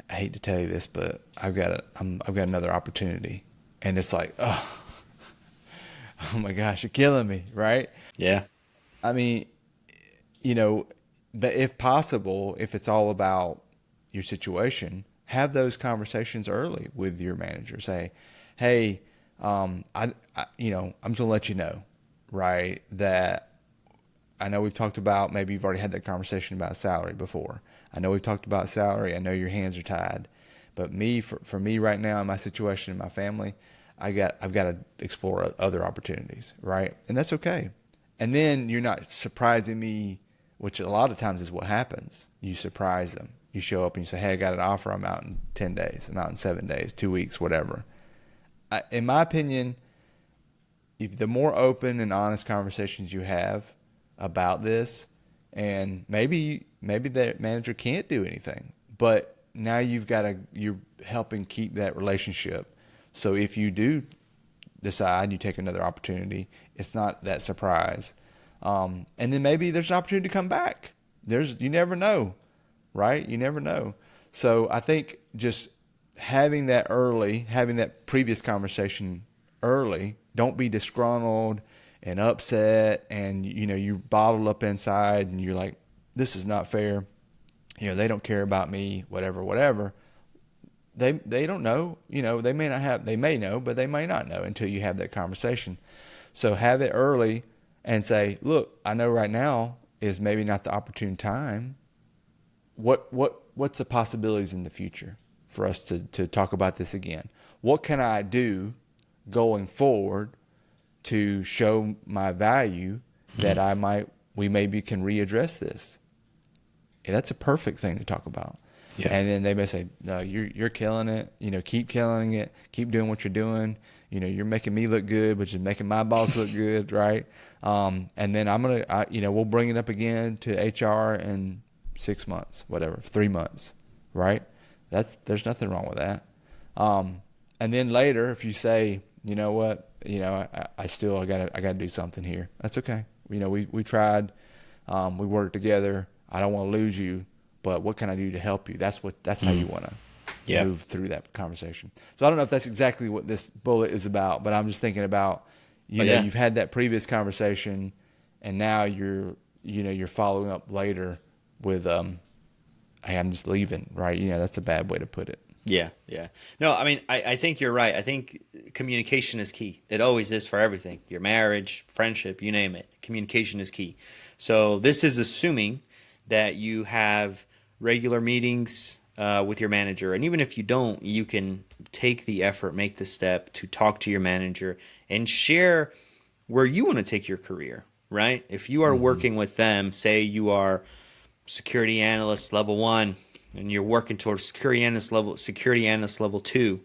I hate to tell you this, but I've got another opportunity, and it's like, oh, oh my gosh, you're killing me, right? Yeah. I mean, but if possible, if it's all about your situation, have those conversations early with your manager. Say, hey, I'm just gonna let you know, right, that I know we've talked about, maybe you've already had that conversation about salary before. I know we've talked about salary. I know your hands are tied, but for me right now in my situation in my family, I've got to explore other opportunities, right? And that's okay. And then you're not surprising me, which a lot of times is what happens. You surprise them. You show up and you say, hey, I got an offer. I'm out in 10 days. I'm out in 7 days, 2 weeks, whatever. In my opinion, if the more open and honest conversations you have about this, and maybe that manager can't do anything, but now you're helping keep that relationship. So if you do decide you take another opportunity, it's not that surprise. And then maybe there's an opportunity to come back. You never know, right? You never know. So I think just having that previous conversation early, don't be disgruntled and upset and, you're bottled up inside and you're like, this is not fair. They don't care about me, whatever. They don't know, they may know, but they may not know until you have that conversation. So have it early and say, look, I know right now is maybe not the opportune time. What's the possibilities in the future for us to talk about this again? What can I do going forward to show my value that we maybe can readdress this? Yeah, that's a perfect thing to talk about. Yeah. And then they may say, no, you're killing it. Keep killing it. Keep doing what you're doing. You're making me look good, but you're making my boss look good, right? And then we'll bring it up again to HR in 6 months, 3 months, right? There's nothing wrong with that. And then later, if you say, you know what, I gotta do something here. That's okay. We tried, we worked together. I don't want to lose you, but what can I do to help you? That's how you want to move through that conversation. So I don't know if that's exactly what this bullet is about, but I'm just thinking about, you've had that previous conversation and now you're following up later with, hey, I'm just leaving, right? That's a bad way to put it. Yeah. No, I mean, I think you're right. I think communication is key. It always is for everything. Your marriage, friendship, you name it. Communication is key. So this is assuming that you have regular meetings with your manager. And even if you don't, you can take the effort, make the step to talk to your manager and share where you want to take your career, right? If you are working with them, say you are security analyst level 1 and you're working towards security analyst level 2,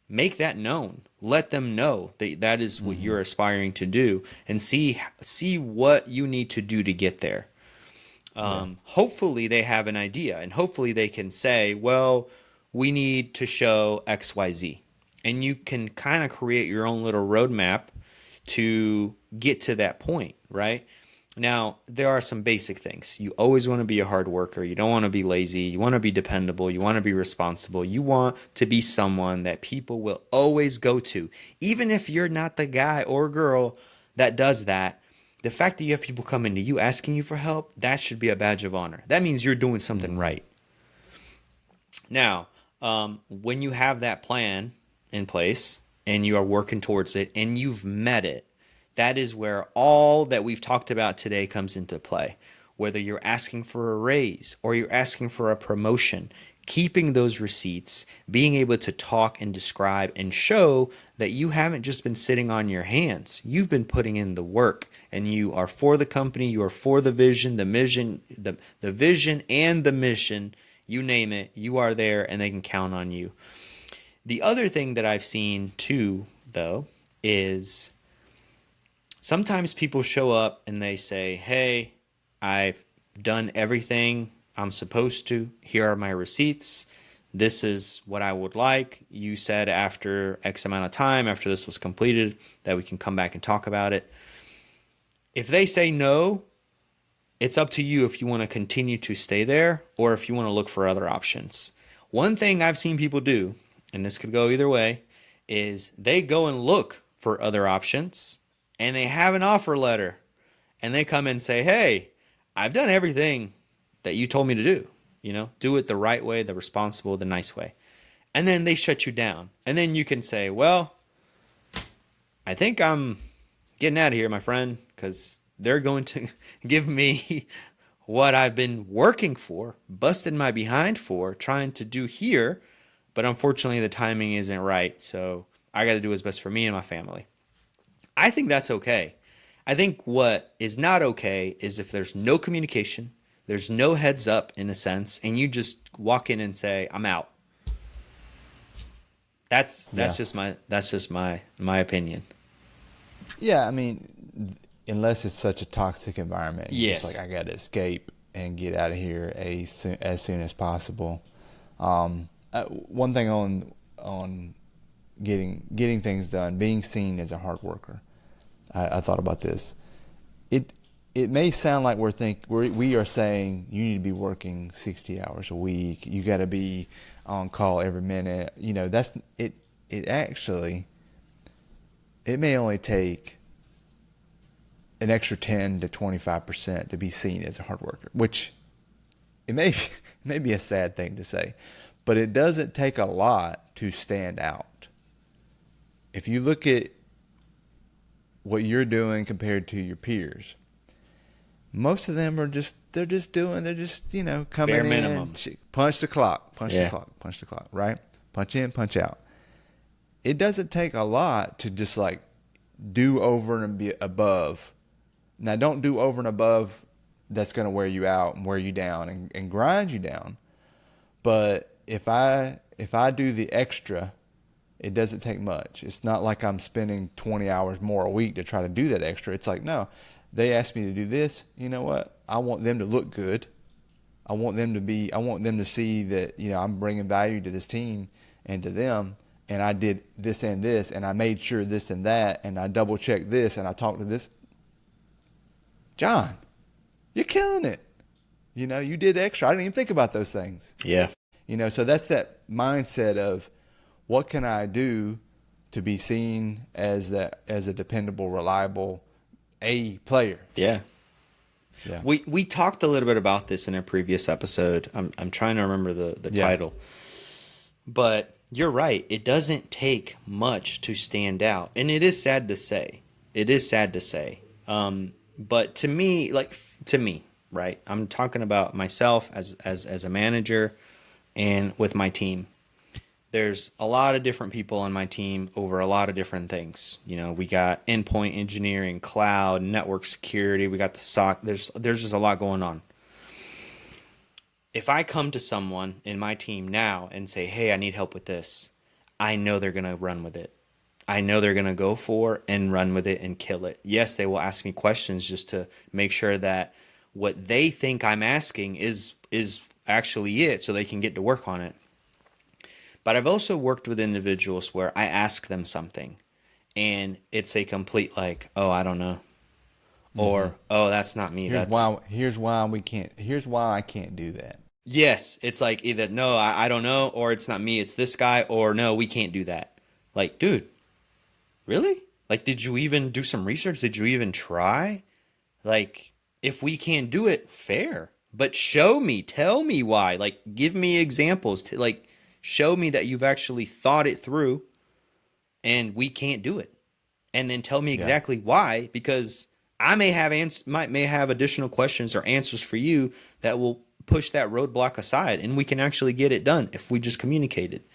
make that known. Let them know that is what you're aspiring to do, and see what you need to do to get there. Hopefully they have an idea, and hopefully they can say, well, we need to show XYZ. And you can kind of create your own little roadmap to get to that point, right? Now, there are some basic things. You always want to be a hard worker. You don't want to be lazy. You want to be dependable. You want to be responsible. You want to be someone that people will always go to. Even if you're not the guy or girl that does that, the fact that you have people coming to you asking you for help, that should be a badge of honor. That means you're doing something right. Now, when you have that plan in place and you are working towards it and you've met it, that is where all that we've talked about today comes into play. whether you're asking for a raise or you're asking for a promotion, keeping those receipts, being able to talk and describe and show that you haven't just been sitting on your hands. You've been putting in the work, and you are for the company, you are for the vision, the mission, the vision and the mission, you name it, you are there and they can count on you. The other thing that I've seen too, though, is sometimes people show up and they say, hey, I've done everything I'm supposed to. Here are my receipts. This is what I would like. You said after X amount of time, after this was completed, that we can come back and talk about it. If they say no, it's up to you if you want to continue to stay there or if you want to look for other options. One thing I've seen people do, and this could go either way, is they go and look for other options and they have an offer letter and they come and say, hey, I've done everything that you told me to do. Do it the right way, the responsible, the nice way. And then they shut you down. And then you can say, well, I think I'm getting out of here, my friend, because they're going to give me what I've been working for, busted my behind for, trying to do here. But unfortunately, the timing isn't right. So I got to do what's best for me and my family. I think that's okay. I think what is not okay is if there's no communication, there's no heads up in a sense, and you just walk in and say, I'm out. That's just my opinion. Yeah, I mean, unless it's such a toxic environment, yes. It's like I got to escape and get out of here as soon as possible. One thing on getting things done, being seen as a hard worker. I thought about this. It may sound like we are saying you need to be working 60 hours a week. You got to be on call every minute. That's it. It actually, it may only take an extra 10 to 25% to be seen as a hard worker, which it may be a sad thing to say, but it doesn't take a lot to stand out. If you look at what you're doing compared to your peers, most of them they're just coming bare in, minimum. punch the clock, right? Punch in, punch out. It doesn't take a lot to just like do over and be above. Now, don't do over and above. That's going to wear you out and wear you down and grind you down. But if I do the extra, it doesn't take much. It's not like I'm spending 20 hours more a week to try to do that extra. It's like, no, they asked me to do this. You know what? I want them to look good. I want them to see that, I'm bringing value to this team and to them. And I did this and this, and I made sure this and that, and I double checked this, and I talked to this. John, you're killing it. You did extra. I didn't even think about those things. Yeah. So that's that mindset of what can I do to be seen as a dependable, reliable A player. Yeah. Yeah. We talked a little bit about this in a previous episode. I'm trying to remember the title. But you're right. It doesn't take much to stand out. And it is sad to say. But to me, right? I'm talking about myself as a manager and with my team. There's a lot of different people on my team over a lot of different things. We got endpoint engineering, cloud, network security. We got the SOC. There's just a lot going on. If I come to someone in my team now and say, hey, I need help with this, I know they're going to run with it. I know they're going to go for and run with it and kill it. Yes, they will ask me questions just to make sure that what they think I'm asking is actually it, so they can get to work on it. But I've also worked with individuals where I ask them something and it's a complete oh, I don't know. Or, oh, that's not me. Here's why I can't do that. Yes, it's like either no, I don't know, or it's not me, it's this guy, or no, we can't do that. Like, dude, really? Like, did you even do some research? Did you even try? Like, if we can't do it, fair. But show me, tell me why. Like, give me examples. Show me that you've actually thought it through and we can't do it. And then tell me exactly why, because I may have additional questions or answers for you that will push that roadblock aside, and we can actually get it done if we just communicate it.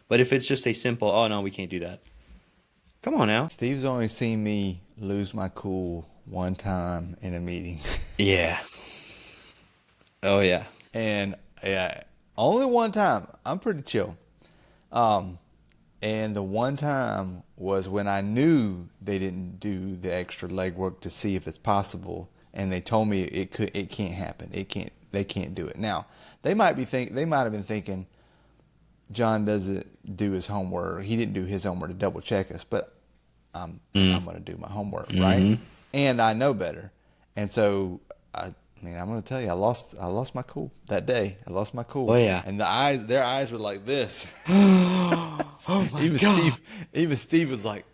But if it's just a simple, oh no, we can't do that. Come on now. Steve's only seen me lose my cool one time in a meeting. Yeah. Oh yeah. And yeah, only one time. I'm pretty chill. And the one time was when I knew they didn't do the extra legwork to see if it's possible, and they told me it can't happen. They can't do it. Now, they might have been thinking John doesn't do his homework. He didn't do his homework to double check us, but I'm going to do my homework, right? And I know better. And so I'm going to tell you, I lost my cool that day. I lost my cool. Oh yeah. And their eyes were like this. Oh my God. Even Steve was like,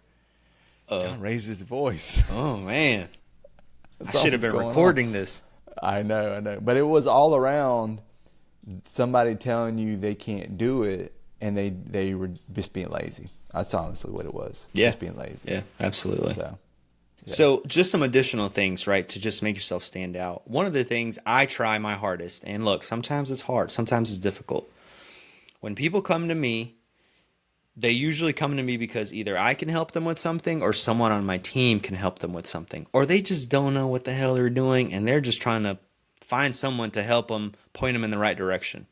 John raised his voice. Oh man. That's I should have been recording this. I know. But it was all around somebody telling you they can't do it, and they were just being lazy. That's honestly what it was. Yeah. Just being lazy. Yeah, absolutely. So, yeah. So just some additional things, right, to just make yourself stand out. One of the things I try my hardest, and look, sometimes it's hard, sometimes it's difficult. When people come to me, they usually come to me because either I can help them with something or someone on my team can help them with something. Or they just don't know what the hell they're doing and they're just trying to find someone to help them, point them in the right direction.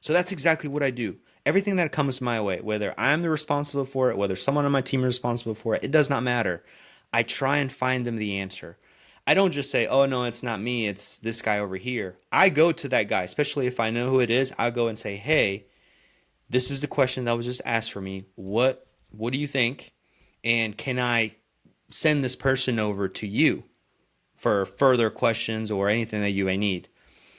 So that's exactly what I do. Everything that comes my way, whether I'm the responsible for it, whether someone on my team is responsible for it, it does not matter. I try and find them the answer. I don't just say, oh, no, it's not me. It's this guy over here. I go to that guy, especially if I know who it is. I'll go and say, hey, this is the question that was just asked for me. What do you think? And can I send this person over to you for further questions or anything that you may need?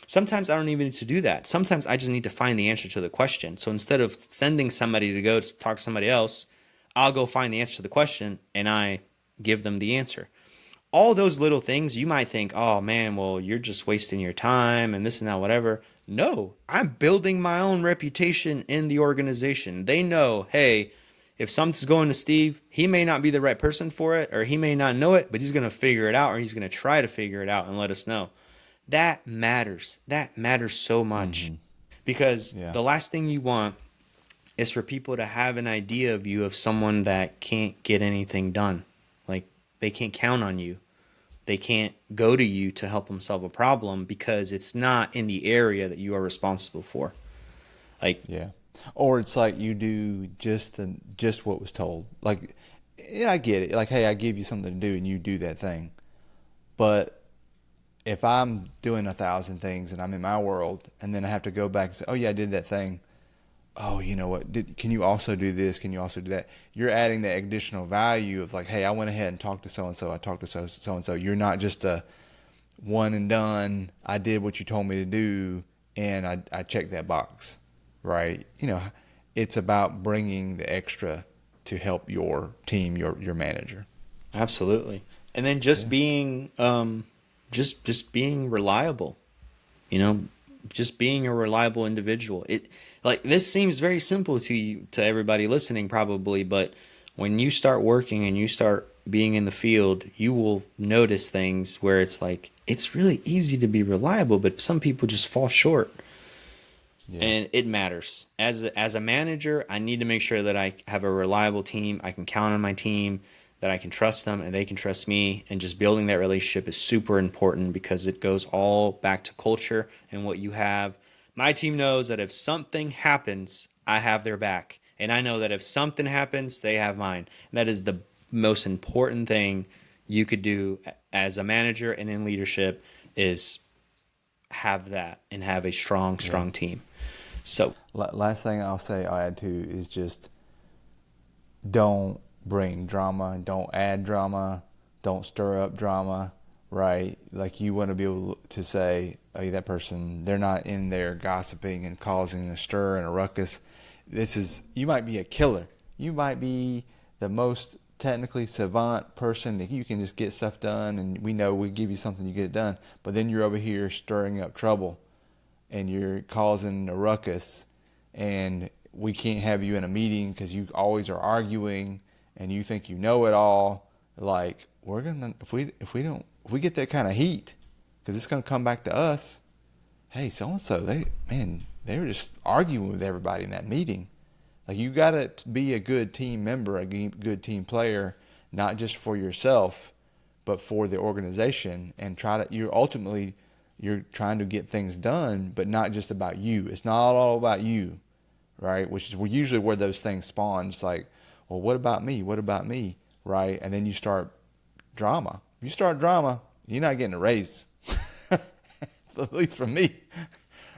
Sometimes I don't even need to do that. Sometimes I just need to find the answer to the question. So instead of sending somebody to go to talk to somebody else, I'll go find the answer to the question and I give them the answer. All those little things, you might think, oh man, well, you're just wasting your time and this and that, whatever. No, I'm building my own reputation in the organization. They know, hey, if something's going to Steve, he may not be the right person for it, or he may not know it, but he's going to figure it out, or he's going to try to figure it out and let us know. That matters. That matters so much. Because the last thing you want is for people to have an idea of you of someone that can't get anything done. Like, they can't count on you. They can't go to you to help them solve a problem because it's not in the area that you are responsible for. Like, yeah. Or it's like you do just what was told. Like, yeah, I get it. Like, hey, I give you something to do and you do that thing. But if I'm doing 1,000 things and I'm in my world and then I have to go back and say, oh yeah, I did that thing. Oh, you know what? Can you also do this? Can you also do that? You're adding the additional value of like, hey, I went ahead and talked to so-and-so. I talked to so-and-so. You're not just a one and done. I did what you told me to do and I checked that box, right? You know, it's about bringing the extra to help your team, your manager. absolutely. And then just being, just being reliable, you know, just being a reliable individual. Like, this seems very simple to you, to everybody listening probably, but when you start working and you start being in the field, you will notice things where it's like, it's really easy to be reliable, but some people just fall short. Yeah. And it matters. As a manager, I need to make sure that I have a reliable team. I can count on my team, that I can trust them and they can trust me. And just building that relationship is super important because it goes all back to culture and what you have. My team knows that if something happens, I have their back. And I know that if something happens, they have mine. And that is the most important thing you could do as a manager and in leadership is have that and have a strong team. So last thing I'll add to is just don't bring drama, don't add drama, don't stir up drama, right? Like, you want to be able to say, hey, that person, they're not in there gossiping and causing a stir and a ruckus. You might be a killer. You might be the most technically savant person that you can just get stuff done, and we know we give you something, you get it done. But then you're over here stirring up trouble and you're causing a ruckus, and we can't have you in a meeting because you always are arguing and you think you know it all. Like, we're gonna, if we don't if we get that kind of heat, because it's going to come back to us. Hey, so and so, they were just arguing with everybody in that meeting. Like, you got to be a good team member, a good team player, not just for yourself, but for the organization, and you're trying to get things done, but not just about you. It's not all about you, right? Which is usually where those things spawn. It's like, well, what about me? What about me? Right? And then you start drama. If you start drama, you're not getting a raise, at least from me,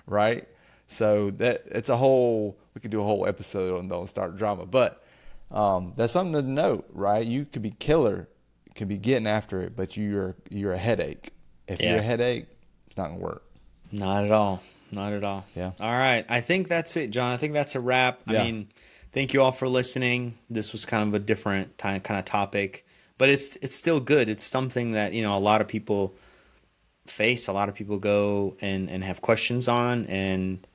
right? So we could do a whole episode on don't start drama, but that's something to note, right? You could be killer, could be getting after it, but you're a headache. If you're a headache, it's not gonna work. Not at all. Not at all. Yeah. All right. I think that's it, John. I think that's a wrap. Yeah. I mean, thank you all for listening. This was kind of a different kind of topic, but it's still good. It's something that, a lot of people face, a lot of people go and have questions on, and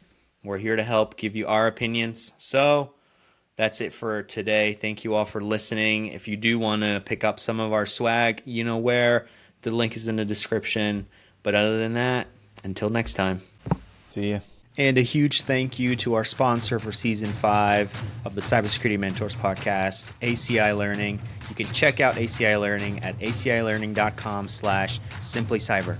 we're here to help give you our opinions. So that's it for today. Thank you all for listening. If you do want to pick up some of our swag, you know where. The link is in the description. But other than that, until next time. See ya. And a huge thank you to our sponsor for Season 5 of the Cybersecurity Mentors Podcast, ACI Learning. You can check out ACI Learning at acilearning.com/simplycyber.